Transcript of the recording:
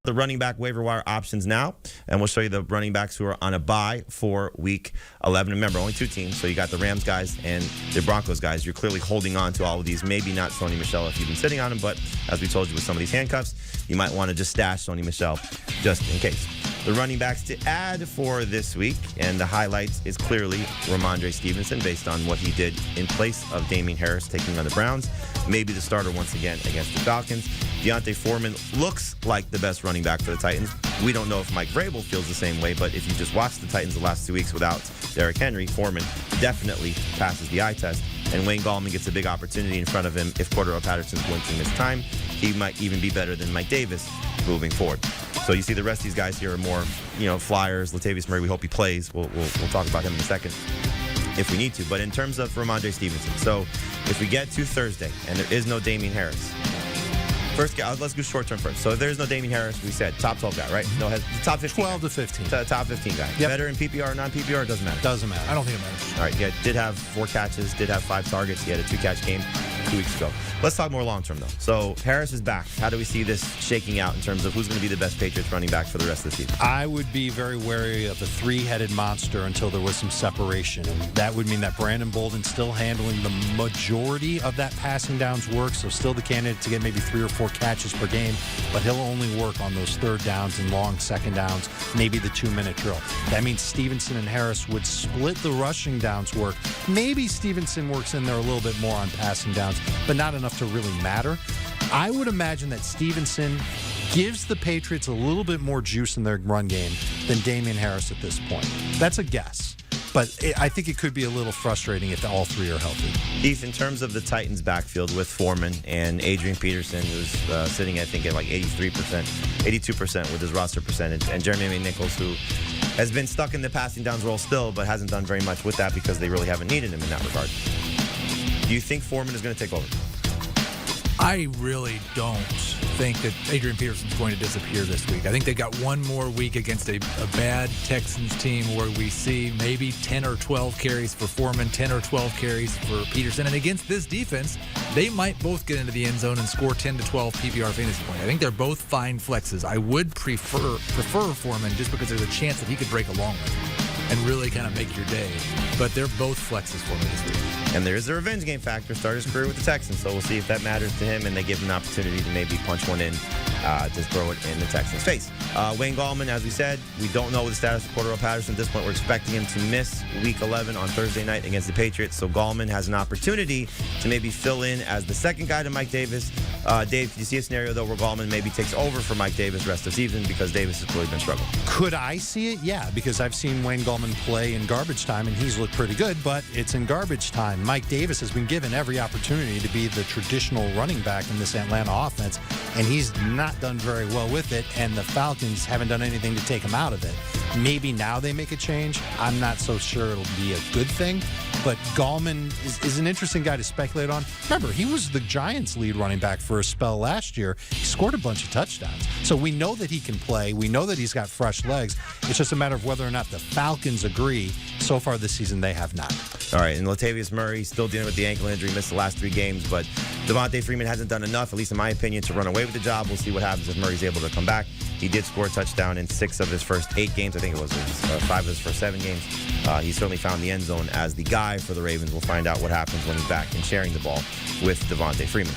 The running back waiver wire options now, and we'll show you the running backs who are on a bye for Week 11. Remember, only two teams, so you got the Rams guys and the Broncos guys. You're clearly holding on to all of these. Maybe not Sony Michel if you've been sitting on him, but as we told you with some of these handcuffs, you might want to just stash Sony Michel just in case. The running backs to add for this week, and the highlights is clearly Ramondre Stevenson based on what he did in place of Damien Harris taking on the Browns. Maybe the starter once again against the Falcons. Deontay Foreman looks like the best running back for the Titans. We don't know if Mike Vrabel feels the same way, but if you just watch the Titans the last 2 weeks without Derrick Henry, Foreman definitely passes the eye test. And Wayne Gallman gets a big opportunity in front of him. If Cordero Patterson's going to miss time, he might even be better than Mike Davis moving forward. So you see the rest of these guys here are more, flyers. Latavius Murray, we hope he plays. We'll talk about him in a second if we need to. But in terms of Ramondre Stevenson, so if we get to Thursday and there is no Damien Harris, first, let's go short term first. So if there's no Damien Harris, we said top 12 guy, right? No, top 15. 12 to 15. Top 15 guy. Yep. Better in PPR or non-PPR, it doesn't matter. Doesn't matter. I don't think it matters. All right, yeah, did have 4 catches, did have 5 targets. He had a 2-catch game 2 weeks ago. Let's talk more long-term, though. So Harris is back. How do we see this shaking out in terms of who's going to be the best Patriots running back for the rest of the season? I would be very wary of the 3-headed monster until there was some separation. And that would mean that Brandon Bolden's still handling the majority of that passing downs work, so still the candidate to get maybe 3 or 4 catches per game, but he'll only work on those third downs and long second downs, maybe the 2-minute drill. That means Stevenson and Harris would split the rushing downs work. Maybe Stevenson works in there a little bit more on passing downs, but not enough to really matter. I would imagine that Stevenson gives the Patriots a little bit more juice in their run game than Damien Harris at this point. That's a guess. But I think it could be a little frustrating if all 3 are healthy. Heath, in terms of the Titans' backfield with Foreman and Adrian Peterson, who's sitting, I think, at like 82% with his roster percentage, and Jeremy Nichols, who has been stuck in the passing downs role still, but hasn't done very much with that because they really haven't needed him in that regard. Do you think Foreman is going to take over? I really don't think that Adrian Peterson's going to disappear this week. I think they got one more week against a bad Texans team where we see maybe 10 or 12 carries for Foreman, 10 or 12 carries for Peterson. And against this defense, they might both get into the end zone and score 10 to 12 PPR fantasy points. I think they're both fine flexes. I would prefer Foreman just because there's a chance that he could break a long one and really kind of make your day. But they're both flexes for me this week. And there is a revenge game factor. Started his career with the Texans, so we'll see if that matters to him and they give him an opportunity to maybe punch one in to throw it in the Texans' face. Wayne Gallman, as we said, we don't know the status of Cordero Patterson at this point. We're expecting him to miss Week 11 on Thursday night against the Patriots, so Gallman has an opportunity to maybe fill in as the second guy to Mike Davis. Dave, do you see a scenario, though, where Gallman maybe takes over for Mike Davis the rest of the season because Davis has really been struggling? Could I see it? Yeah, because I've seen Wayne Gallman play in garbage time, and he's looked pretty good, but it's in garbage time. Mike Davis has been given every opportunity to be the traditional running back in this Atlanta offense, and he's not done very well with it, and the Falcons haven't done anything to take him out of it. Maybe now they make a change. I'm not so sure it'll be a good thing, but Gallman is an interesting guy to speculate on. Remember, he was the Giants' lead running back for a spell last year. He scored a bunch of touchdowns. So we know that he can play. We know that he's got fresh legs. It's just a matter of whether or not the Falcons agree. So far this season, they have not. All right, and Latavius Murray still dealing with the ankle injury, missed the last 3 games, but Devontae Freeman hasn't done enough, at least in my opinion, to run away with the job. We'll see what happens if Murray's able to come back. He did score a touchdown in 6 of his first 8 games. I think it was 5 of his first 7 games. He certainly found the end zone as the guy for the Ravens. We'll find out what happens when he's back and sharing the ball with Devontae Freeman.